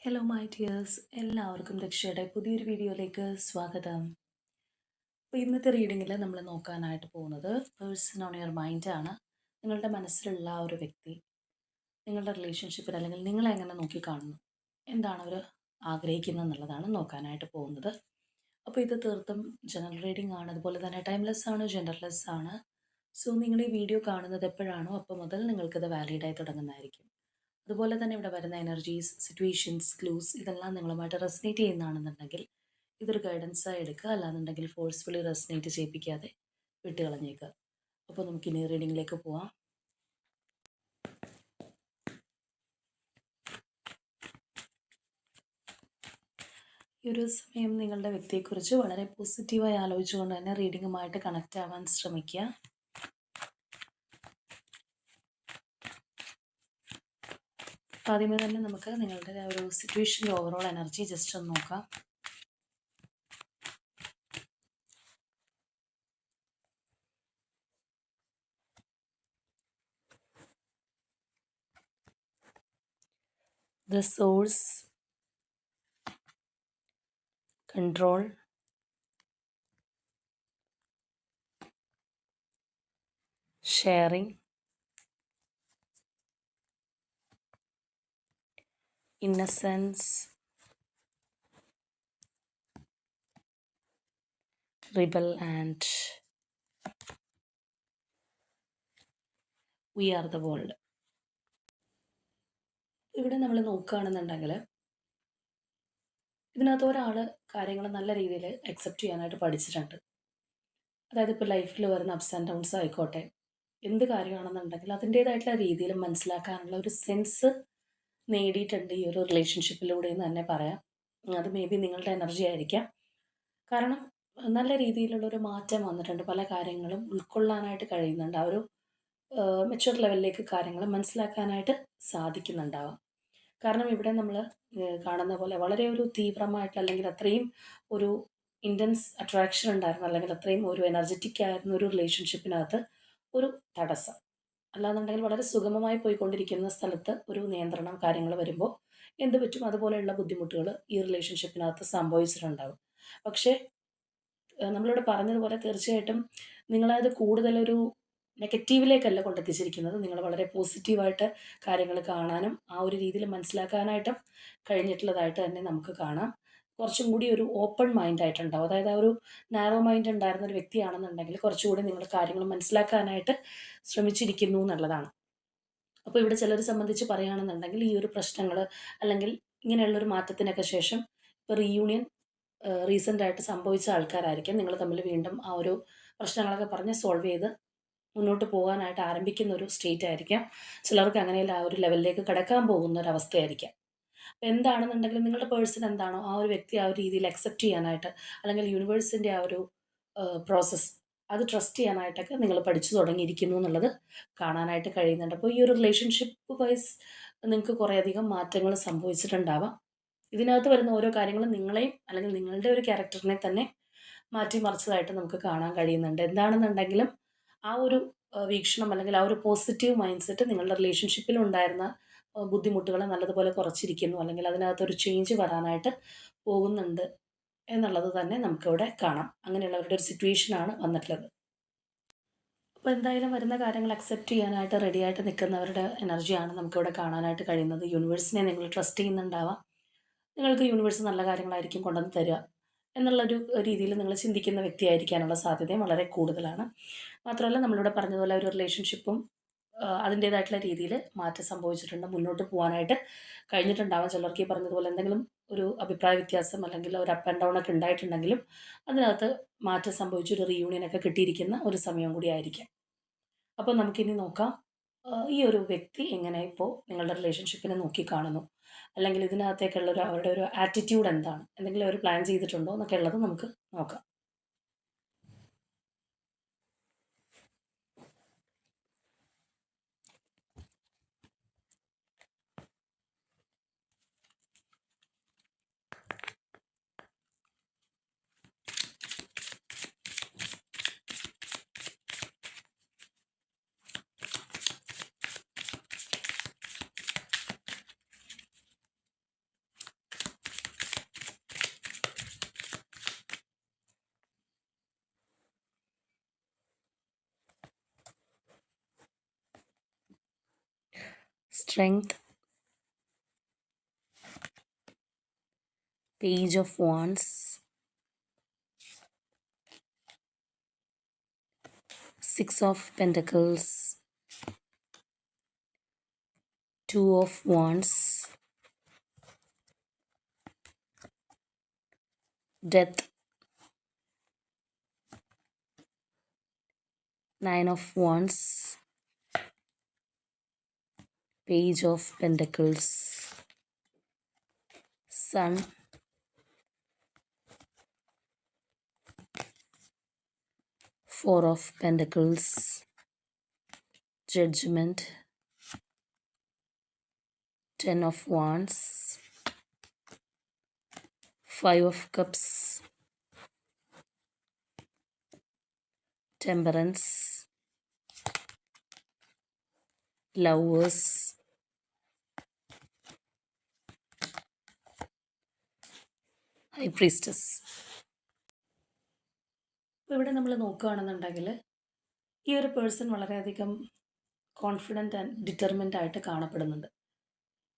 Hello my dears, എല്ലാവർക്കും രക്ഷയുടെ പുതിയൊരു വീഡിയോയിലേക്ക് സ്വാഗതം. അപ്പോൾ ഇന്നത്തെ റീഡിങ്ങിൽ നമ്മൾ നോക്കാനായിട്ട് പോകുന്നത് പേഴ്സൺ ഓൺ യുവർ മൈൻഡാണ്. നിങ്ങളുടെ മനസ്സിലുള്ള ആ ഒരു വ്യക്തി നിങ്ങളുടെ റിലേഷൻഷിപ്പിൽ അല്ലെങ്കിൽ നിങ്ങളെ എങ്ങനെ നോക്കിക്കാണുന്നു, എന്താണ് അവർ ആഗ്രഹിക്കുന്നത് എന്നുള്ളതാണ് നോക്കാനായിട്ട് പോകുന്നത്. അപ്പോൾ ഇത് തീർത്തും ജനറൽ റീഡിംഗ് ആണ്, അതുപോലെ തന്നെ ടൈംലെസ് ആണ്, ജെൻഡർലെസ് ആണ്. സോ നിങ്ങൾ ഈ വീഡിയോ കാണുന്നത് എപ്പോഴാണോ അപ്പോൾ മുതൽ നിങ്ങൾക്കിത് വാലിഡായി തുടങ്ങുന്നതായിരിക്കും. അതുപോലെ തന്നെ ഇവിടെ വരുന്ന എനർജീസ്, സിറ്റുവേഷൻസ്, ക്ലൂസ് ഇതെല്ലാം നിങ്ങളുമായിട്ട് റെസനേറ്റ് ചെയ്യുന്നതാണെന്നുണ്ടെങ്കിൽ ഇതൊരു ഗൈഡൻസായി എടുക്കുക, അല്ലാന്നുണ്ടെങ്കിൽ ഫോഴ്സ്ഫുള്ളി റെസനേറ്റ് ചെയ്യിപ്പിക്കാതെ വിട്ടുകളഞ്ഞേക്കുക. അപ്പോൾ നമുക്കിനി റീഡിങ്ങിലേക്ക് പോവാം. ഈ ഒരു സമയം നിങ്ങളുടെ വ്യക്തിയെക്കുറിച്ച് വളരെ പോസിറ്റീവായി ആലോചിച്ചുകൊണ്ട് തന്നെ റീഡിങ്ങുമായിട്ട് കണക്റ്റ് ആവാൻ ശ്രമിക്കുക. ആദ്യമേ തന്നെ നമുക്ക് നിങ്ങളുടെ ആ ഒരു സിറ്റുവേഷൻ്റെ ഓവറോൾ എനർജി ജസ്റ്റ് ഒന്ന് നോക്കാം. The source, control, sharing, innocence, rebel and we are the world. ഇവിടെ നമ്മൾ നോക്കുകയാണെന്നുണ്ടെങ്കിൽ ഇതിനകത്ത് ഒരാൾ കാര്യങ്ങൾ നല്ല രീതിയിൽ അക്സെപ്റ്റ് ചെയ്യാനായിട്ട് പഠിച്ചിട്ടുണ്ട്. അതായത് ഇപ്പോൾ ലൈഫിൽ വരുന്ന അപ്സ് ആൻഡ് ഡൗൺസ് ആയിക്കോട്ടെ, എന്ത് കാര്യമാണെന്നുണ്ടെങ്കിൽ അതിൻ്റേതായിട്ടുള്ള രീതിയിൽ മനസ്സിലാക്കാനുള്ള ഒരു സെൻസ് നേടിയിട്ടുണ്ട് ഈ ഒരു റിലേഷൻഷിപ്പിലൂടെ എന്ന് തന്നെ പറയാം. അത് മേ ബി നിങ്ങളുടെ എനർജി ആയിരിക്കാം. കാരണം നല്ല രീതിയിലുള്ളൊരു മാറ്റം വന്നിട്ടുണ്ട്, പല കാര്യങ്ങളും ഉൾക്കൊള്ളാനായിട്ട് കഴിയുന്നുണ്ട്, ആ ഒരു മെച്യൂർ ലെവലിലേക്ക് കാര്യങ്ങൾ മനസ്സിലാക്കാനായിട്ട് സാധിക്കുന്നുണ്ടാവാം. കാരണം ഇവിടെ നമ്മൾ കാണുന്ന പോലെ വളരെ ഒരു തീവ്രമായിട്ടുള്ള അല്ലെങ്കിൽ അത്രയും ഒരു ഇൻറ്റൻസ് അട്രാക്ഷൻ ഉണ്ടായിരുന്നു, അല്ലെങ്കിൽ അത്രയും ഒരു എനർജറ്റിക് ആയിരുന്ന ഒരു റിലേഷൻഷിപ്പിനകത്ത് ഒരു തടസ്സം, അല്ലാന്നുണ്ടെങ്കിൽ വളരെ സുഗമമായി പോയിക്കൊണ്ടിരിക്കുന്ന സ്ഥലത്ത് ഒരു നിയന്ത്രണം കാര്യങ്ങൾ വരുമ്പോൾ എന്ത് പറ്റും, അതുപോലെയുള്ള ബുദ്ധിമുട്ടുകൾ ഈ റിലേഷൻഷിപ്പിനകത്ത് സംഭവിച്ചിട്ടുണ്ടാകും. പക്ഷേ നമ്മളിവിടെ പറഞ്ഞതുപോലെ തീർച്ചയായിട്ടും നിങ്ങളത് കൂടുതലൊരു നെഗറ്റീവിലേക്കല്ല കൊണ്ടെത്തിച്ചിരിക്കുന്നത്. നിങ്ങൾ വളരെ പോസിറ്റീവായിട്ട് കാര്യങ്ങൾ കാണാനും ആ ഒരു രീതിയിൽ മനസ്സിലാക്കാനായിട്ടും കഴിഞ്ഞിട്ടുള്ളതായിട്ട് തന്നെ നമുക്ക് കാണാം. കുറച്ചും കൂടി ഒരു ഓപ്പൺ മൈൻഡ് ആയിട്ടുണ്ടാവും. അതായത് ആ ഒരു നാരോ മൈൻഡ് ഉണ്ടായിരുന്ന ഒരു വ്യക്തിയാണെന്നുണ്ടെങ്കിൽ കുറച്ചുകൂടി നിങ്ങൾ കാര്യങ്ങൾ മനസ്സിലാക്കാനായിട്ട് ശ്രമിച്ചിരിക്കുന്നു എന്നുള്ളതാണ്. അപ്പോൾ ഇവിടെ ചിലരെ സംബന്ധിച്ച് പറയുകയാണെന്നുണ്ടെങ്കിൽ ഈ ഒരു പ്രശ്നങ്ങൾ അല്ലെങ്കിൽ ഇങ്ങനെയുള്ളൊരു മാറ്റത്തിനൊക്കെ ശേഷം ഇപ്പോൾ റീയൂണിയൻ റീസെൻ്റായിട്ട് സംഭവിച്ച ആൾക്കാരായിരിക്കും. നിങ്ങൾ തമ്മിൽ വീണ്ടും ആ ഒരു പ്രശ്നങ്ങളൊക്കെ പറഞ്ഞ് സോൾവ് ചെയ്ത് മുന്നോട്ട് പോകാനായിട്ട് ആരംഭിക്കുന്ന ഒരു സ്റ്റേറ്റ് ആയിരിക്കാം. ചിലർക്ക് അങ്ങനെയല്ല, ആ ഒരു ലെവലിലേക്ക് കടക്കാൻ പോകുന്ന ഒരു അവസ്ഥയായിരിക്കാം. അപ്പോൾ എന്താണെന്നുണ്ടെങ്കിലും നിങ്ങളുടെ പേഴ്സൺ എന്താണോ ആ ഒരു വ്യക്തി ആ ഒരു രീതിയിൽ അക്സെപ്റ്റ് ചെയ്യാനായിട്ട്, അല്ലെങ്കിൽ യൂണിവേഴ്സിൻ്റെ ആ ഒരു പ്രോസസ്സ് അത് ട്രസ്റ്റ് ചെയ്യാനായിട്ടൊക്കെ നിങ്ങൾ പഠിച്ചു തുടങ്ങിയിരിക്കുന്നു എന്നുള്ളത് കാണാനായിട്ട് കഴിയുന്നുണ്ട്. അപ്പോൾ ഈ ഒരു റിലേഷൻഷിപ്പ് വൈസ് നിങ്ങൾക്ക് കുറേയധികം മാറ്റങ്ങൾ സംഭവിച്ചിട്ടുണ്ടാവാം. ഇതിനകത്ത് വരുന്ന ഓരോ കാര്യങ്ങളും നിങ്ങളെയും അല്ലെങ്കിൽ നിങ്ങളുടെ ഒരു ക്യാരക്ടറിനെ തന്നെ മാറ്റിമറിച്ചതായിട്ട് നമുക്ക് കാണാൻ കഴിയുന്നുണ്ട്. എന്താണെന്നുണ്ടെങ്കിലും ആ ഒരു വീക്ഷണം അല്ലെങ്കിൽ ആ ഒരു പോസിറ്റീവ് മൈൻഡ് സെറ്റ് നിങ്ങളുടെ റിലേഷൻഷിപ്പിൽ ഉണ്ടായിരുന്ന ബുദ്ധിമുട്ടുകളെ നല്ലതുപോലെ കുറച്ചിരിക്കുന്നു, അല്ലെങ്കിൽ അതിനകത്തൊരു ചേഞ്ച് വരാനായിട്ട് പോകുന്നുണ്ട് എന്നുള്ളത് തന്നെ നമുക്കിവിടെ കാണാം. അങ്ങനെയുള്ളവരുടെ ഒരു സിറ്റുവേഷനാണ് വന്നിട്ടുള്ളത്. അപ്പോൾ എന്തായാലും വരുന്ന കാര്യങ്ങൾ അക്സെപ്റ്റ് ചെയ്യാനായിട്ട് റെഡിയായിട്ട് നിൽക്കുന്നവരുടെ എനർജിയാണ് നമുക്കിവിടെ കാണാനായിട്ട് കഴിയുന്നത്. യൂണിവേഴ്സിനെ നിങ്ങൾ ട്രസ്റ്റ് ചെയ്യുന്നുണ്ടാവാം. നിങ്ങൾക്ക് യൂണിവേഴ്സ് നല്ല കാര്യങ്ങളായിരിക്കും കൊണ്ടുവന്ന് തരിക എന്നുള്ളൊരു രീതിയിൽ നിങ്ങൾ ചിന്തിക്കുന്ന വ്യക്തിയായിരിക്കാനുള്ള സാധ്യതയും വളരെ കൂടുതലാണ്. മാത്രമല്ല നമ്മളിവിടെ പറഞ്ഞതുപോലെ ഒരു റിലേഷൻഷിപ്പും അതിൻ്റേതായിട്ടുള്ള രീതിയിൽ മാറ്റം സംഭവിച്ചിട്ടുണ്ട്, മുന്നോട്ട് പോകാനായിട്ട് കഴിഞ്ഞിട്ടുണ്ടാവാം. ചിലർക്ക് ഈ പറഞ്ഞതുപോലെ എന്തെങ്കിലും ഒരു അഭിപ്രായ വ്യത്യാസം അല്ലെങ്കിൽ ഒരു അപ്പ് ആൻഡ് ഡൗൺ ഒക്കെ ഉണ്ടായിട്ടുണ്ടെങ്കിലും അതിനകത്ത് മാറ്റം സംഭവിച്ചൊരു റീയൂണിയനൊക്കെ കിട്ടിയിരിക്കുന്ന ഒരു സമയം കൂടി ആയിരിക്കാം. അപ്പോൾ നമുക്കിനി നോക്കാം ഈ ഒരു വ്യക്തി എങ്ങനെ ഇപ്പോൾ നിങ്ങളുടെ റിലേഷൻഷിപ്പിനെ നോക്കിക്കാണുന്നു, അല്ലെങ്കിൽ ഇതിനകത്തേക്കുള്ള അവരുടെ ഒരു ആറ്റിറ്റ്യൂഡ് എന്താണ്, എന്തെങ്കിലും അവർ പ്ലാൻ ചെയ്തിട്ടുണ്ടോ എന്നൊക്കെ ഉള്ളത് നമുക്ക് നോക്കാം. Strength, Page of Wands, Six of Pentacles, Two of Wands, Death, Nine of Wands, Page of Pentacles, Sun, Four of Pentacles, Judgment, Ten of Wands, Five of Cups, Temperance, Lovers, High Priestess. ഇപ്പോൾ ഇവിടെ നമ്മൾ നോക്കുകയാണെന്നുണ്ടെങ്കിൽ ഈ ഒരു person വളരെയധികം confident and determined ആയിട്ട് കാണപ്പെടുന്നുണ്ട്.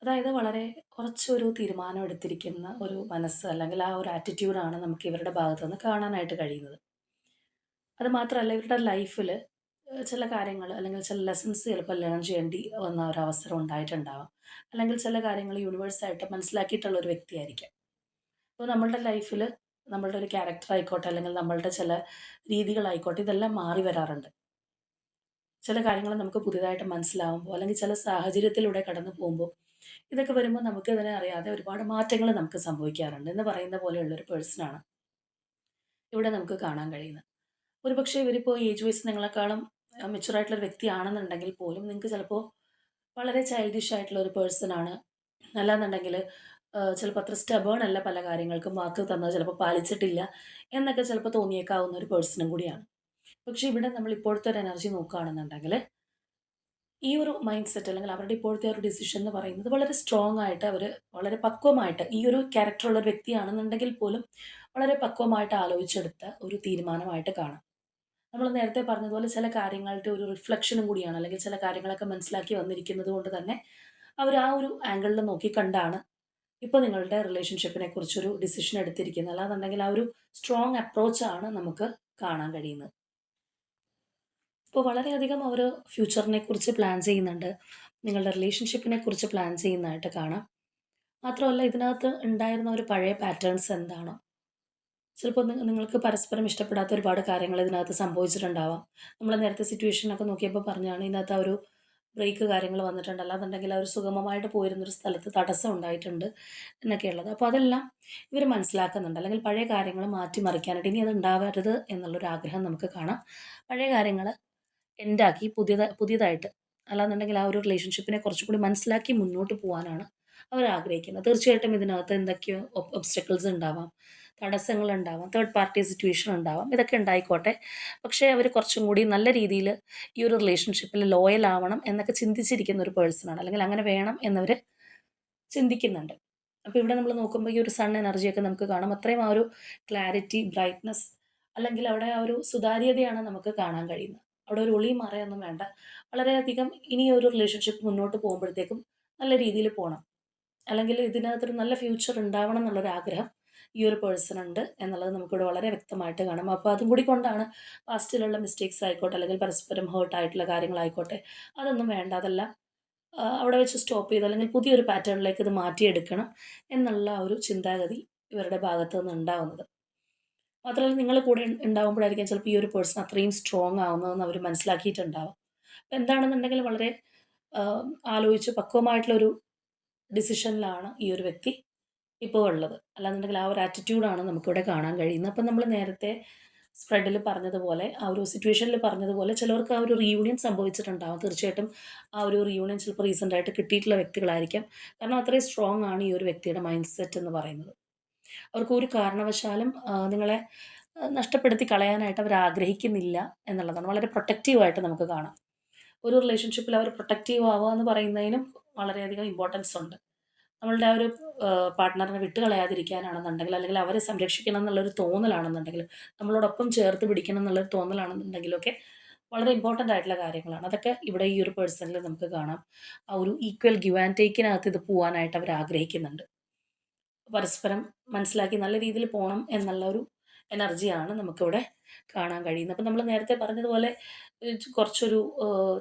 അതായത് വളരെ കുറച്ചൊരു തീരുമാനം എടുത്തിരിക്കുന്ന ഒരു മനസ്സ് അല്ലെങ്കിൽ ആ ഒരു ആറ്റിറ്റ്യൂഡാണ് നമുക്ക് ഇവരുടെ ഭാഗത്തു നിന്ന് കാണാനായിട്ട് കഴിയുന്നത്. അത് മാത്രമല്ല ഇവരുടെ ലൈഫിൽ ചില കാര്യങ്ങൾ അല്ലെങ്കിൽ ചില ലെസൺസ് ചിലപ്പോൾ ലേൺ ചെയ്യേണ്ടി വന്ന ഒരു അവസരം ഉണ്ടായിട്ടുണ്ടാവാം. അല്ലെങ്കിൽ ചില കാര്യങ്ങൾ യൂണിവേഴ്സായിട്ട് മനസ്സിലാക്കിയിട്ടുള്ള ഒരു വ്യക്തിയായിരിക്കാം. അപ്പോൾ നമ്മളുടെ ലൈഫിൽ നമ്മളുടെ ഒരു ക്യാരക്ടർ ആയിക്കോട്ടെ അല്ലെങ്കിൽ നമ്മളുടെ ചില രീതികളായിക്കോട്ടെ ഇതെല്ലാം മാറി വരാറുണ്ട്. ചില കാര്യങ്ങൾ നമുക്ക് പുതിയതായിട്ട് മനസ്സിലാവുമ്പോൾ അല്ലെങ്കിൽ ചില സാഹചര്യത്തിലൂടെ കടന്നു പോകുമ്പോൾ ഇതൊക്കെ വരുമ്പോൾ നമുക്ക് ഇതിനെ അറിയാതെ ഒരുപാട് മാറ്റങ്ങൾ നമുക്ക് സംഭവിക്കാറുണ്ട് എന്ന് പറയുന്ന പോലെയുള്ളൊരു പേഴ്സണാണ് ഇവിടെ നമുക്ക് കാണാൻ കഴിയുന്നത്. ഒരുപക്ഷെ ഇവരിപ്പോൾ ഏജ് വൈസ് നിങ്ങളെക്കാളും മെച്യൂർ ആയിട്ടുള്ളൊരു വ്യക്തിയാണെന്നുണ്ടെങ്കിൽ പോലും നിങ്ങൾക്ക് ചിലപ്പോൾ വളരെ ചൈൽഡിഷ് ആയിട്ടുള്ള ഒരു പേഴ്സൺ ആണ്. അല്ലാന്നുണ്ടെങ്കിൽ ചിലപ്പോൾ അത്ര സ്റ്റബേൺ അല്ല, പല കാര്യങ്ങൾക്കും വാക്ക് തന്നത് ചിലപ്പോൾ പാലിച്ചിട്ടില്ല എന്നൊക്കെ ചിലപ്പോൾ തോന്നിയേക്കാവുന്ന ഒരു പേഴ്സണും കൂടിയാണ്. പക്ഷേ ഇവിടെ നമ്മൾ ഇപ്പോഴത്തെ ഒരു എനർജി നോക്കുകയാണെന്നുണ്ടെങ്കിൽ ഈ ഒരു മൈൻഡ് സെറ്റ് അല്ലെങ്കിൽ അവരുടെ ഇപ്പോഴത്തെ ഒരു ഡിസിഷൻ എന്ന് പറയുന്നത് വളരെ സ്ട്രോങ് ആയിട്ട് അവർ വളരെ പക്വമായിട്ട് ഈ ഒരു ക്യാരക്ടറുള്ള ഒരു വ്യക്തിയാണെന്നുണ്ടെങ്കിൽ പോലും വളരെ പക്വമായിട്ട് ആലോചിച്ചെടുത്ത ഒരു തീരുമാനമായിട്ട് കാണാം. നമ്മൾ നേരത്തെ പറഞ്ഞതുപോലെ ചില കാര്യങ്ങളുടെ ഒരു റിഫ്ലക്ഷനും കൂടിയാണ്, അല്ലെങ്കിൽ ചില കാര്യങ്ങളൊക്കെ മനസ്സിലാക്കി വന്നിരിക്കുന്നത് കൊണ്ട് തന്നെ അവർ ആ ഒരു ആംഗിളിൽ നോക്കി കണ്ടാണ് ഇപ്പോൾ നിങ്ങളുടെ റിലേഷൻഷിപ്പിനെ കുറിച്ചൊരു ഡിസിഷൻ എടുത്തിരിക്കുന്നത്. അല്ലാന്നുണ്ടെങ്കിൽ ആ ഒരു സ്ട്രോങ് അപ്രോച്ചാണ് നമുക്ക് കാണാൻ കഴിയുന്നത്. ഇപ്പോൾ വളരെയധികം അവർ ഫ്യൂച്ചറിനെ കുറിച്ച് പ്ലാൻ ചെയ്യുന്നുണ്ട്, നിങ്ങളുടെ റിലേഷൻഷിപ്പിനെ കുറിച്ച് പ്ലാൻ ചെയ്യുന്നതായിട്ട് കാണാം. മാത്രമല്ല ഇതിനകത്ത് ഉണ്ടായിരുന്ന ഒരു പഴയ പാറ്റേൺസ് എന്താണോ, ചിലപ്പോൾ നിങ്ങൾക്ക് പരസ്പരം ഇഷ്ടപ്പെടാത്ത ഒരുപാട് കാര്യങ്ങൾ ഇതിനകത്ത് സംഭവിച്ചിട്ടുണ്ടാവാം. നമ്മൾ നേരത്തെ സിറ്റുവേഷനൊക്കെ നോക്കിയപ്പോൾ പറഞ്ഞാണ് ഇതിനകത്ത് ആ ഒരു ബ്രേക്ക് കാര്യങ്ങൾ വന്നിട്ടുണ്ട്, അല്ലാന്നുണ്ടെങ്കിൽ ആ ഒരു സുഗമമായിട്ട് പോയിരുന്നൊരു സ്ഥലത്ത് തടസ്സം ഉണ്ടായിട്ടുണ്ട് എന്നൊക്കെയുള്ളത്. അപ്പോൾ അതെല്ലാം ഇവർ മനസ്സിലാക്കുന്നുണ്ട്, അല്ലെങ്കിൽ പഴയ കാര്യങ്ങൾ മാറ്റിമറിക്കാനായിട്ട് ഇനി അത് ഉണ്ടാവരുത് എന്നുള്ളൊരു ആഗ്രഹം നമുക്ക് കാണാം. പഴയ കാര്യങ്ങൾ എൻഡാക്കി പുതിയതായിട്ട്, അല്ലാന്നുണ്ടെങ്കിൽ ആ ഒരു റിലേഷൻഷിപ്പിനെ കുറച്ചും കൂടി മനസ്സിലാക്കി മുന്നോട്ട് പോകാനാണ് അവർ ആഗ്രഹിക്കുന്നത്. തീർച്ചയായിട്ടും ഇതിനകത്ത് എന്തൊക്കെയോ ഒബ്സ്റ്റക്കിൾസ് ഉണ്ടാവാം, തടസ്സങ്ങളുണ്ടാവാം, തേർഡ് പാർട്ടി സിറ്റുവേഷൻ ഉണ്ടാവാം, ഇതൊക്കെ ഉണ്ടായിക്കോട്ടെ. പക്ഷേ അവർ കുറച്ചും കൂടി നല്ല രീതിയിൽ ഈ ഒരു റിലേഷൻഷിപ്പിൽ ലോയൽ ആവണം എന്നൊക്കെ ചിന്തിച്ചിരിക്കുന്ന ഒരു പേഴ്സണാണ്, അല്ലെങ്കിൽ അങ്ങനെ വേണം എന്നവർ ചിന്തിക്കുന്നുണ്ട്. അപ്പോൾ ഇവിടെ നമ്മൾ നോക്കുമ്പോൾ ഈ ഒരു സൺ എനർജിയൊക്കെ നമുക്ക് കാണാം. അത്രയും ആ ഒരു ക്ലാരിറ്റി, ബ്രൈറ്റ്നസ്, അല്ലെങ്കിൽ അവിടെ ആ ഒരു സുതാര്യതയാണ് നമുക്ക് കാണാൻ കഴിയുന്നത്. അവിടെ ഒരു ഒളിയും മറയൊന്നും വേണ്ട. വളരെയധികം ഇനി ഒരു റിലേഷൻഷിപ്പ് മുന്നോട്ട് പോകുമ്പോഴത്തേക്കും നല്ല രീതിയിൽ പോണം, അല്ലെങ്കിൽ ഇതിനകത്തൊരു നല്ല ഫ്യൂച്ചർ ഉണ്ടാവണം എന്നുള്ളൊരു ആഗ്രഹം ഈ ഒരു പേഴ്സൺ ഉണ്ട് എന്നുള്ളത് നമുക്കിവിടെ വളരെ വ്യക്തമായിട്ട് കാണാം. അപ്പോൾ അതും കൂടി കൊണ്ടാണ് പാസ്റ്റിലുള്ള മിസ്റ്റേക്സ് ആയിക്കോട്ടെ, അല്ലെങ്കിൽ പരസ്പരം ഹേർട്ട് ആയിട്ടുള്ള കാര്യങ്ങളായിക്കോട്ടെ, അതൊന്നും വേണ്ട. അതെല്ലാം അവിടെ വെച്ച് സ്റ്റോപ്പ് ചെയ്ത് അല്ലെങ്കിൽ പുതിയൊരു പാറ്റേണിലേക്ക് ഇത് മാറ്റിയെടുക്കണം എന്നുള്ള ആ ഒരു ചിന്താഗതി ഇവരുടെ ഭാഗത്തു നിന്ന് ഉണ്ടാവുന്നത്. മാത്രമല്ല നിങ്ങൾ കൂടെ ഉണ്ടാവുമ്പോഴായിരിക്കും ചിലപ്പോൾ ഈ ഒരു പേഴ്സൺ അത്രയും സ്ട്രോങ് ആവുന്നതെന്ന് അവർ മനസ്സിലാക്കിയിട്ടുണ്ടാവും. അപ്പോൾ എന്താണെന്നുണ്ടെങ്കിൽ വളരെ ആലോചിച്ച് പക്വമായിട്ടുള്ളൊരു ഡിസിഷനിലാണ് ഈ ഒരു വ്യക്തി ഇപ്പോൾ ഉള്ളത്. അല്ലാന്നുണ്ടെങ്കിൽ ആ ഒരു ആറ്റിറ്റ്യൂഡാണ് നമുക്കിവിടെ കാണാൻ കഴിയുന്നത്. അപ്പം നമ്മൾ നേരത്തെ സ്പ്രെഡിൽ പറഞ്ഞതുപോലെ, ആ ഒരു സിറ്റുവേഷനിൽ പറഞ്ഞതുപോലെ ചിലർക്ക് ആ ഒരു റീയൂണിയൻ സംഭവിച്ചിട്ടുണ്ടാവും. തീർച്ചയായിട്ടും ആ ഒരു റീയൂണിയൻ ചിലപ്പോൾ റീസെൻ്റായിട്ട് കിട്ടിയിട്ടുള്ള വ്യക്തികളായിരിക്കാം. കാരണം അത്രയും സ്ട്രോങ് ആണ് ഈ ഒരു വ്യക്തിയുടെ മൈൻഡ് സെറ്റ് എന്ന് പറയുന്നത്. അവർക്ക് ഒരു കാരണവശാലും നിങ്ങളെ നഷ്ടപ്പെടുത്തി കളയാനായിട്ട് അവർ ആഗ്രഹിക്കുന്നില്ല എന്നുള്ളതാണ്. വളരെ പ്രൊട്ടക്റ്റീവായിട്ട് നമുക്ക് കാണാം. ഒരു റിലേഷൻഷിപ്പിൽ അവർ പ്രൊട്ടക്റ്റീവ് ആവുക എന്ന് പറയുന്നതിനും വളരെയധികം ഇമ്പോർട്ടൻസ് ഉണ്ട്. നമ്മളുടെ ആ ഒരു പാർട്ട്ണറിനെ വിട്ട് കളയാതിരിക്കാനാണെന്നുണ്ടെങ്കിൽ, അല്ലെങ്കിൽ അവരെ സംരക്ഷിക്കണം എന്നുള്ളൊരു തോന്നലാണെന്നുണ്ടെങ്കിൽ, നമ്മളോടൊപ്പം ചേർത്ത് പിടിക്കണം എന്നുള്ളൊരു തോന്നലാണെന്നുണ്ടെങ്കിലൊക്കെ വളരെ ഇമ്പോർട്ടൻ്റ് ആയിട്ടുള്ള കാര്യങ്ങളാണ്. അതൊക്കെ ഇവിടെ ഈ ഒരു പേഴ്സണിൽ നമുക്ക് കാണാം. ആ ഒരു ഈക്വൽ ഗിവ് ആൻഡ് ടേക്കിനകത്ത് ഇത് പോവാനായിട്ട് അവർ ആഗ്രഹിക്കുന്നുണ്ട്. പരസ്പരം മനസ്സിലാക്കി നല്ല രീതിയിൽ പോണം എന്നുള്ള ഒരു എനർജിയാണ് നമുക്കിവിടെ കാണാൻ കഴിയുന്നത്. അപ്പം നമ്മൾ നേരത്തെ പറഞ്ഞതുപോലെ കുറച്ചൊരു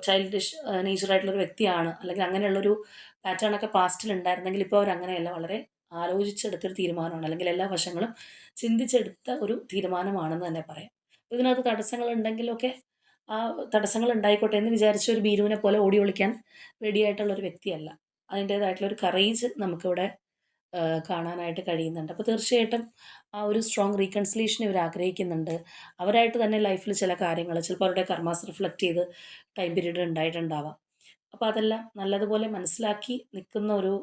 ചൈൽഡിഷ് നേച്ചറായിട്ടുള്ളൊരു വ്യക്തിയാണ്, അല്ലെങ്കിൽ അങ്ങനെയുള്ളൊരു പാറ്റേണൊക്കെ പാസ്റ്റിൽ ഉണ്ടായിരുന്നെങ്കിൽ ഇപ്പോൾ അവരങ്ങനെയല്ല. വളരെ ആലോചിച്ചെടുത്തൊരു തീരുമാനമാണ്, അല്ലെങ്കിൽ എല്ലാ വശങ്ങളും ചിന്തിച്ചെടുത്ത ഒരു തീരുമാനമാണെന്ന് തന്നെ പറയാം. ഇതിനകത്ത് തടസ്സങ്ങളുണ്ടെങ്കിലൊക്കെ ആ തടസ്സങ്ങൾ ഉണ്ടായിക്കോട്ടെ എന്ന് വിചാരിച്ച് ഒരു ഭീരുവിനെ പോലെ ഓടി ഒളിക്കാൻ റെഡിയായിട്ടുള്ളൊരു വ്യക്തിയല്ല. അതിൻ്റേതായിട്ടുള്ളൊരു കറേജ് നമുക്കിവിടെ കാണാനായിട്ട് കഴിയുന്നുണ്ട്. അപ്പോൾ തീർച്ചയായിട്ടും ആ ഒരു സ്ട്രോങ് റീകൺസിലിയേഷൻ ഇവർ ആഗ്രഹിക്കുന്നുണ്ട്. അവരായിട്ട് തന്നെ ലൈഫിൽ ചില കാര്യങ്ങൾ ചിലപ്പോൾ അവരുടെ കർമാസ് റിഫ്ലക്റ്റ് ചെയ്ത് ടൈം പീരീഡ് ഉണ്ടായിട്ടുണ്ടാവാം. അപ്പോൾ അതെല്ലാം നല്ലതുപോലെ മനസ്സിലാക്കി നിൽക്കുന്ന ഒരു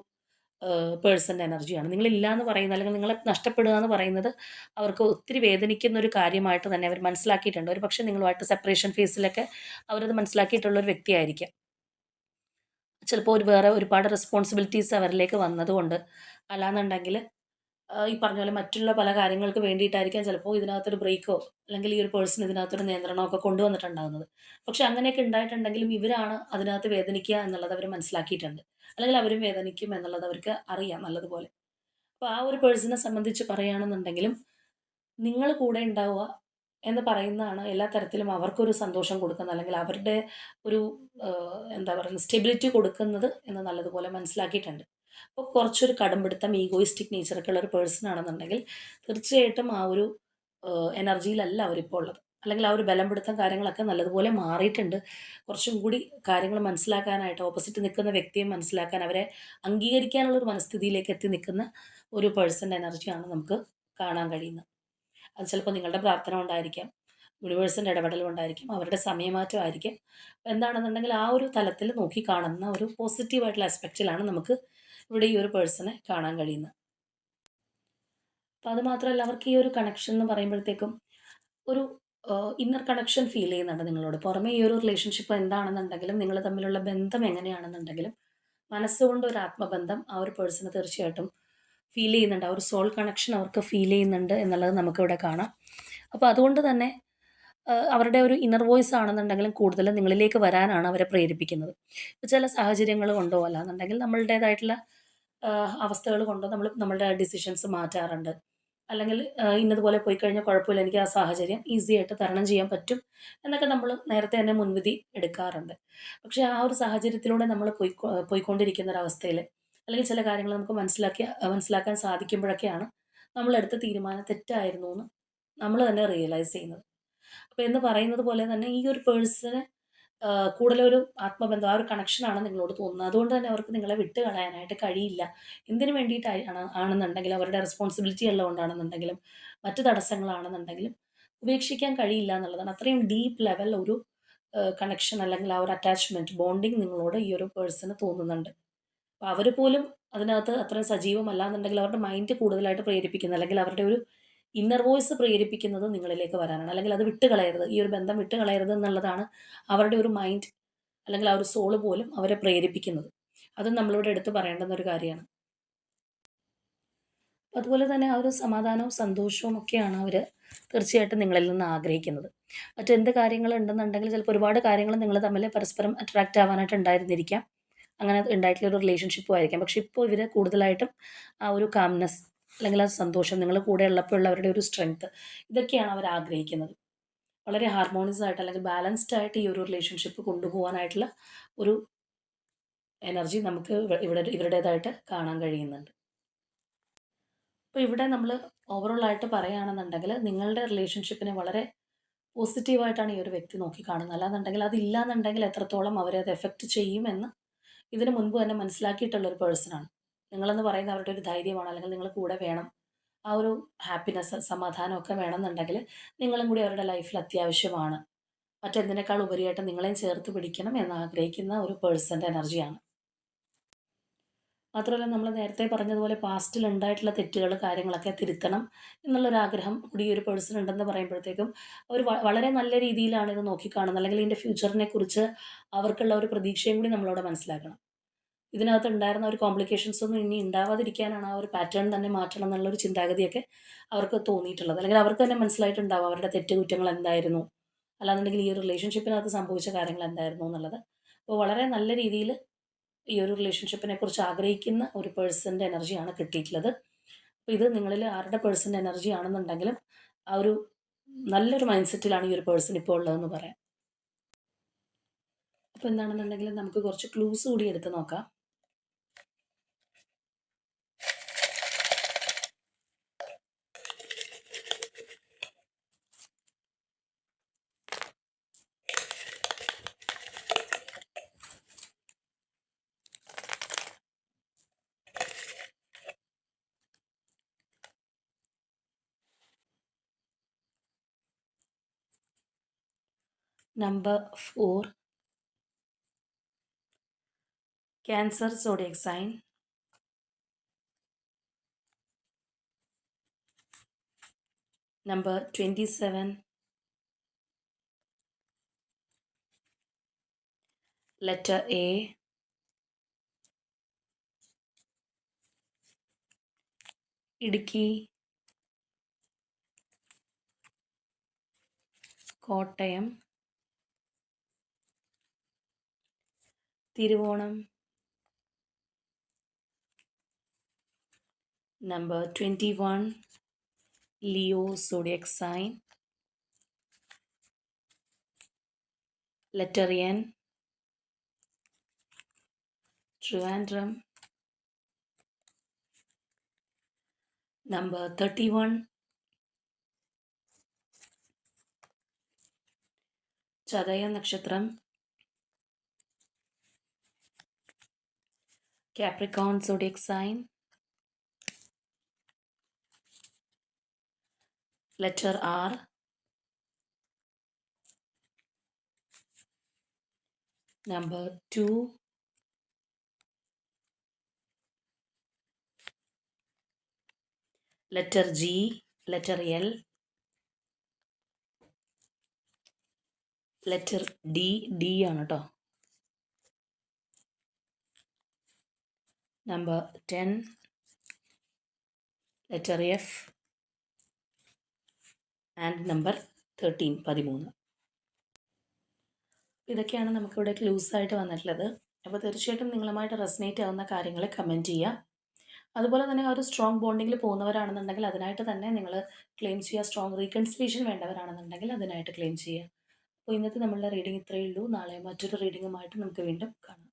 പേഴ്സൻ്റെ എനർജിയാണ്. നിങ്ങളില്ല എന്ന് പറയുന്നത്, അല്ലെങ്കിൽ നിങ്ങളെ നഷ്ടപ്പെടുക എന്ന് പറയുന്നത് അവർക്ക് ഒത്തിരി വേദനിക്കുന്ന ഒരു കാര്യമായിട്ട് തന്നെ അവർ മനസ്സിലാക്കിയിട്ടുണ്ട്. ഒരു പക്ഷേ നിങ്ങളുമായിട്ട് സെപ്പറേഷൻ ഫേസിലൊക്കെ അവരത് മനസ്സിലാക്കിയിട്ടുള്ള ഒരു വ്യക്തിയായിരിക്കാം. ചിലപ്പോൾ ഒരു വേറെ ഒരുപാട് റെസ്പോൺസിബിലിറ്റീസ് അവരിലേക്ക് വന്നതുകൊണ്ട്, അല്ലാന്നുണ്ടെങ്കിൽ ഈ പറഞ്ഞ പോലെ മറ്റുള്ള പല കാര്യങ്ങൾക്ക് വേണ്ടിയിട്ടായിരിക്കാം ചിലപ്പോൾ ഇതിനകത്തൊരു ബ്രേക്കോ, അല്ലെങ്കിൽ ഈ ഒരു പേഴ്സൺ ഇതിനകത്തൊരു നിയന്ത്രണമൊക്കെ കൊണ്ടുവന്നിട്ടുണ്ടാകുന്നത്. പക്ഷെ അങ്ങനെയൊക്കെ ഉണ്ടായിട്ടുണ്ടെങ്കിലും ഇവരാണ് അതിനകത്ത് വേദനിക്കുക എന്നുള്ളത് അവർ മനസ്സിലാക്കിയിട്ടുണ്ട്. അല്ലെങ്കിൽ അവരും വേദനിക്കും എന്നുള്ളത് അവർക്ക് അറിയാം നല്ലതുപോലെ. അപ്പോൾ ആ ഒരു പേഴ്സണെ സംബന്ധിച്ച് പറയുകയാണെന്നുണ്ടെങ്കിലും നിങ്ങൾ കൂടെ ഉണ്ടാവുക എന്ന് പറയുന്നതാണ് എല്ലാ തരത്തിലും അവർക്കൊരു സന്തോഷം കൊടുക്കുന്നത്, അല്ലെങ്കിൽ അവരുടെ ഒരു എന്താ പറയുക സ്റ്റെബിലിറ്റി കൊടുക്കുന്നത് എന്ന് നല്ലതുപോലെ മനസ്സിലാക്കിയിട്ടുണ്ട്. അപ്പോൾ കുറച്ചൊരു കടുംപിടുത്തം, ഈഗോയിസ്റ്റിക് നേച്ചറൊക്കെ ഉള്ള ഒരു പേഴ്സൺ ആണെന്നുണ്ടെങ്കിൽ തീർച്ചയായിട്ടും ആ ഒരു എനർജിയിലല്ല അവരിപ്പോൾ ഉള്ളത്. അല്ലെങ്കിൽ ആ ഒരു ബലം പിടുത്തം കാര്യങ്ങളൊക്കെ നല്ലതുപോലെ മാറിയിട്ടുണ്ട്. കുറച്ചും കൂടി കാര്യങ്ങൾ മനസ്സിലാക്കാനായിട്ട് ഓപ്പോസിറ്റ് നിൽക്കുന്ന വ്യക്തിയെ മനസ്സിലാക്കാൻ, അവരെ അംഗീകരിക്കാനുള്ള ഒരു മനസ്ഥിതിയിലേക്ക് എത്തി നിൽക്കുന്ന ഒരു പേഴ്സൻ്റെ എനർജിയാണ് നമുക്ക് കാണാൻ കഴിയുന്നത്. അത് ചിലപ്പോൾ നിങ്ങളുടെ പ്രാർത്ഥന കൊണ്ടായിരിക്കാം, യൂണിവേഴ്സിൻ്റെ ഇടപെടൽ കൊണ്ടായിരിക്കും, അവരുടെ സമയമാറ്റമായിരിക്കും. എന്താണെന്നുണ്ടെങ്കിൽ ആ ഒരു തലത്തിൽ നോക്കി കാണുന്ന ഒരു പോസിറ്റീവായിട്ടുള്ള ആസ്പെക്റ്റിലാണ് നമുക്ക് ഇവിടെ ഈ ഒരു പേഴ്സണെ കാണാൻ കഴിയുന്നത്. അപ്പോൾ അത് മാത്രമല്ല, അവർക്ക് ഈ ഒരു കണക്ഷൻ എന്ന് പറയുമ്പോഴത്തേക്കും ഒരു ഇന്നർ കണക്ഷൻ ഫീൽ ചെയ്യുന്നുണ്ട് നിങ്ങളോട്. പുറമേ ഈ ഒരു റിലേഷൻഷിപ്പ് എന്താണെന്നുണ്ടെങ്കിലും, നിങ്ങൾ തമ്മിലുള്ള ബന്ധം എങ്ങനെയാണെന്നുണ്ടെങ്കിലും, മനസ്സുകൊണ്ട് ഒരു ആത്മബന്ധം ആ ഒരു പേഴ്സണ് തീർച്ചയായിട്ടും ഫീൽ ചെയ്യുന്നുണ്ട്. ആ ഒരു സോൾ കണക്ഷൻ അവർക്ക് ഫീൽ ചെയ്യുന്നുണ്ട് എന്നുള്ളത് നമുക്കിവിടെ കാണാം. അപ്പോൾ അതുകൊണ്ട് തന്നെ അവരുടെ ഒരു ഇന്നർ വോയിസ് ആണെന്നുണ്ടെങ്കിലും കൂടുതലും നിങ്ങളിലേക്ക് വരാനാണ് അവരെ പ്രേരിപ്പിക്കുന്നത്. ഇപ്പോൾ ചില സാഹചര്യങ്ങൾ കൊണ്ടോ അല്ലാന്നുണ്ടെങ്കിൽ നമ്മളുടേതായിട്ടുള്ള അവസ്ഥകൾ കൊണ്ടോ നമ്മൾ നമ്മളുടെ ഡിസിഷൻസ് മാറ്റാറുണ്ട്. അല്ലെങ്കിൽ ഇന്നതുപോലെ പോയി കഴിഞ്ഞാൽ കുഴപ്പമില്ല, എനിക്ക് ആ സാഹചര്യം ഈസി ആയിട്ട് തരണം ചെയ്യാൻ പറ്റും എന്നൊക്കെ നമ്മൾ നേരത്തെ തന്നെ മുൻവിധി എടുക്കാറുണ്ട്. പക്ഷേ ആ ഒരു സാഹചര്യത്തിലൂടെ നമ്മൾ പോയിക്കൊണ്ടിരിക്കുന്ന ഒരവസ്ഥയിൽ, അല്ലെങ്കിൽ ചില കാര്യങ്ങൾ നമുക്ക് മനസ്സിലാക്കാൻ സാധിക്കുമ്പോഴൊക്കെയാണ് നമ്മളെടുത്ത തീരുമാനം തെറ്റായിരുന്നു എന്ന് നമ്മൾ തന്നെ റിയലൈസ് ചെയ്യുന്നത്. അപ്പോൾ എന്ന് പറയുന്നത് പോലെ തന്നെ ഈ ഒരു പേഴ്സണ് കൂടുതലൊരു ആത്മബന്ധം, ആ ഒരു കണക്ഷനാണ് നിങ്ങളോട് തോന്നുന്നത്. അതുകൊണ്ട് തന്നെ അവർക്ക് നിങ്ങളെ വിട്ട് കളയാനായിട്ട് കഴിയില്ല. എന്തിനു ആണെന്നുണ്ടെങ്കിലും, അവരുടെ റെസ്പോൺസിബിലിറ്റി ഉള്ളതുകൊണ്ടാണെന്നുണ്ടെങ്കിലും, മറ്റ് തടസ്സങ്ങളാണെന്നുണ്ടെങ്കിലും ഉപേക്ഷിക്കാൻ കഴിയില്ല എന്നുള്ളതാണ്. അത്രയും ഡീപ്പ് ലെവൽ ഒരു കണക്ഷൻ, അല്ലെങ്കിൽ ആ ഒരു അറ്റാച്ച്മെൻറ്റ്, ബോണ്ടിങ് നിങ്ങളോട് ഈ ഒരു പേഴ്സണ് തോന്നുന്നുണ്ട്. അപ്പോൾ അവർ പോലും അതിനകത്ത് അത്രയും സജീവമല്ല എന്നുണ്ടെങ്കിൽ, അവരുടെ മൈൻഡ് കൂടുതലായിട്ട് പ്രേരിപ്പിക്കുന്നത്, അല്ലെങ്കിൽ അവരുടെ ഒരു ഇന്നർ വോയിസ് പ്രേരിപ്പിക്കുന്നത് നിങ്ങളിലേക്ക് വരാനാണ്. അല്ലെങ്കിൽ അത് വിട്ടുകളയരുത്, ഈ ഒരു ബന്ധം വിട്ടുകളയരുത് എന്നുള്ളതാണ് അവരുടെ ഒരു മൈൻഡ്, അല്ലെങ്കിൽ ആ ഒരു സോള് പോലും അവരെ പ്രേരിപ്പിക്കുന്നത്. അതും നമ്മളിവിടെ എടുത്തു പറയേണ്ടുന്ന ഒരു കാര്യമാണ്. അതുപോലെ തന്നെ ആ ഒരു സമാധാനവും സന്തോഷവും ഒക്കെയാണ് അവർ തീർച്ചയായിട്ടും നിങ്ങളിൽ നിന്ന് ആഗ്രഹിക്കുന്നത്. മറ്റെന്ത് കാര്യങ്ങളുണ്ടെന്നുണ്ടെങ്കിൽ ചിലപ്പോൾ ഒരുപാട് കാര്യങ്ങൾ നിങ്ങൾ തമ്മിൽ പരസ്പരം അട്രാക്റ്റ് ആവാനായിട്ട് ഉണ്ടായിരുന്നിരിക്കാം. അങ്ങനെ ഉണ്ടായിട്ടുള്ള ഒരു റിലേഷൻഷിപ്പും ആയിരിക്കാം. പക്ഷേ ഇപ്പോൾ ഇവർ കൂടുതലായിട്ടും ആ ഒരു കാംനെസ്, അല്ലെങ്കിൽ ആ സന്തോഷം, നിങ്ങൾ കൂടെ ഉള്ളപ്പോൾ അവരുടെ ഒരു സ്ട്രെങ്ത്, ഇതൊക്കെയാണ് അവർ ആഗ്രഹിക്കുന്നത്. വളരെ ഹാർമോണിയസ് ആയിട്ട്, അല്ലെങ്കിൽ ബാലൻസ്ഡ് ആയിട്ട് ഈ ഒരു റിലേഷൻഷിപ്പ് കൊണ്ടുപോകാനായിട്ടുള്ള ഒരു എനർജി നമുക്ക് ഇവരുടേതായിട്ട് കാണാൻ കഴിയുന്നുണ്ട്. അപ്പോൾ ഇവിടെ നമ്മൾ ഓവറോൾ ആയിട്ട് പറയുകയാണെന്നുണ്ടെങ്കിൽ, നിങ്ങളുടെ റിലേഷൻഷിപ്പിനെ വളരെ പോസിറ്റീവായിട്ടാണ് ഈ ഒരു വ്യക്തി നോക്കിക്കാണുന്നത്. അല്ലാന്നുണ്ടെങ്കിൽ അതില്ലാന്നുണ്ടെങ്കിൽ എത്രത്തോളം അവരെ അത് എഫക്റ്റ് ചെയ്യുമെന്ന് ഇതിന് മുൻപ് തന്നെ മനസ്സിലാക്കിയിട്ടുള്ള ഒരു പേഴ്സണാണ്. നിങ്ങളെന്ന് പറയുന്നത് അവരുടെ ഒരു ധൈര്യമാണ്, അല്ലെങ്കിൽ നിങ്ങൾ കൂടെ വേണം. ആ ഒരു ഹാപ്പിനെസ്, സമാധാനമൊക്കെ വേണമെന്നുണ്ടെങ്കിൽ നിങ്ങളും കൂടി അവരുടെ ലൈഫിൽ അത്യാവശ്യമാണ്. മറ്റെന്തിനേക്കാൾ ഉപരിയായിട്ട് നിങ്ങളെയും ചേർത്ത് പിടിക്കണം എന്ന് ആഗ്രഹിക്കുന്ന ഒരു പേഴ്സൻ്റെ എനർജിയാണ്. മാത്രമല്ല, നമ്മൾ നേരത്തെ പറഞ്ഞതുപോലെ പാസ്റ്റിൽ ഉണ്ടായിട്ടുള്ള തെറ്റുകൾ കാര്യങ്ങളൊക്കെ തിരുത്തണം എന്നുള്ളൊരാഗ്രഹം കൂടി ഈ ഒരു പേഴ്സൺ ഉണ്ടെന്ന് പറയുമ്പോഴത്തേക്കും, അവർ വളരെ നല്ല രീതിയിലാണ് ഇത് നോക്കിക്കാണുന്നത്, അല്ലെങ്കിൽ ഇതിൻ്റെ ഫ്യൂച്ചറിനെ കുറിച്ച് അവർക്കുള്ള ഒരു പ്രതീക്ഷയും കൂടി നമ്മളവിടെ മനസ്സിലാക്കണം. ഇതിനകത്ത് ഉണ്ടായിരുന്ന ഒരു കോംപ്ലിക്കേഷൻസ് ഒന്നും ഇനി ഉണ്ടാവാതിരിക്കാനാണ് ആ ഒരു പാറ്റേൺ തന്നെ മാറ്റണം എന്നുള്ളൊരു ചിന്താഗതിയൊക്കെ അവർക്ക് തോന്നിയിട്ടുള്ളത്. അല്ലെങ്കിൽ അവർക്ക് തന്നെ മനസ്സിലായിട്ടുണ്ടാവും അവരുടെ തെറ്റുകുറ്റങ്ങൾ എന്തായിരുന്നു, അല്ലാന്നുണ്ടെങ്കിൽ ഈ ഒരു റിലേഷൻഷിപ്പിനകത്ത് സംഭവിച്ച കാര്യങ്ങൾ എന്തായിരുന്നു എന്നുള്ളത്. അപ്പോൾ വളരെ നല്ല രീതിയിൽ ഈ ഒരു റിലേഷൻഷിപ്പിനെ കുറിച്ച് ആഗ്രഹിക്കുന്ന ഒരു പേഴ്സൻ്റെ എനർജിയാണ് കിട്ടിയിട്ടുള്ളത്. അപ്പോൾ ഇത് നിങ്ങളിൽ ആരുടെ പേഴ്സൻ്റെ എനർജി ആണെന്നുണ്ടെങ്കിലും ആ ഒരു നല്ലൊരു മൈൻഡ് സെറ്റിലാണ് ഈ ഒരു പേഴ്സൺ ഇപ്പോൾ ഉള്ളതെന്ന് പറയാം. അപ്പോൾ എന്താണെന്നുണ്ടെങ്കിൽ നമുക്ക് കുറച്ച് ക്ലൂസ് കൂടി എടുത്ത് നോക്കാം. Number 4, Cancer zodiac sign. Number 27, letter A. Idukki, Kottayam, Thiruvonam. Number 21, Leo zodiac sign. Letter N, Trivandrum. Number 31, ചതയ നക്ഷത്രം, Capricorn zodiac sign. Letter R, number 2, letter G, letter L, letter D ആണ് കേട്ടോ. Number 10, letter F, and number 13, 13. ഇതൊക്കെയാണ് നമുക്കിവിടെ clues ആയിട്ട് വന്നിട്ടുള്ളത്. അപ്പോൾ തീർച്ചയായിട്ടും നിങ്ങളുമായിട്ട് റെസനേറ്റ് ആവുന്ന കാര്യങ്ങൾ കമൻറ്റ് ചെയ്യുക. അതുപോലെ തന്നെ ആ ഒരു സ്ട്രോങ് ബോണ്ടിങ്ങിൽ പോകുന്നവരാണെന്നുണ്ടെങ്കിൽ അതിനായിട്ട് തന്നെ നിങ്ങൾ ക്ലെയിം ചെയ്യുക. സ്ട്രോങ് റീകൺസിലേഷൻ വേണ്ടവരാണെന്നുണ്ടെങ്കിൽ അതിനായിട്ട് ക്ലെയിം ചെയ്യുക. അപ്പോൾ ഇന്നത്തെ നമ്മളുടെ റീഡിംഗ് ഇത്രയേ ഉള്ളൂ. നാളെ മറ്റൊരു റീഡിങ്ങുമായിട്ട് നമുക്ക് വീണ്ടും കാണാം.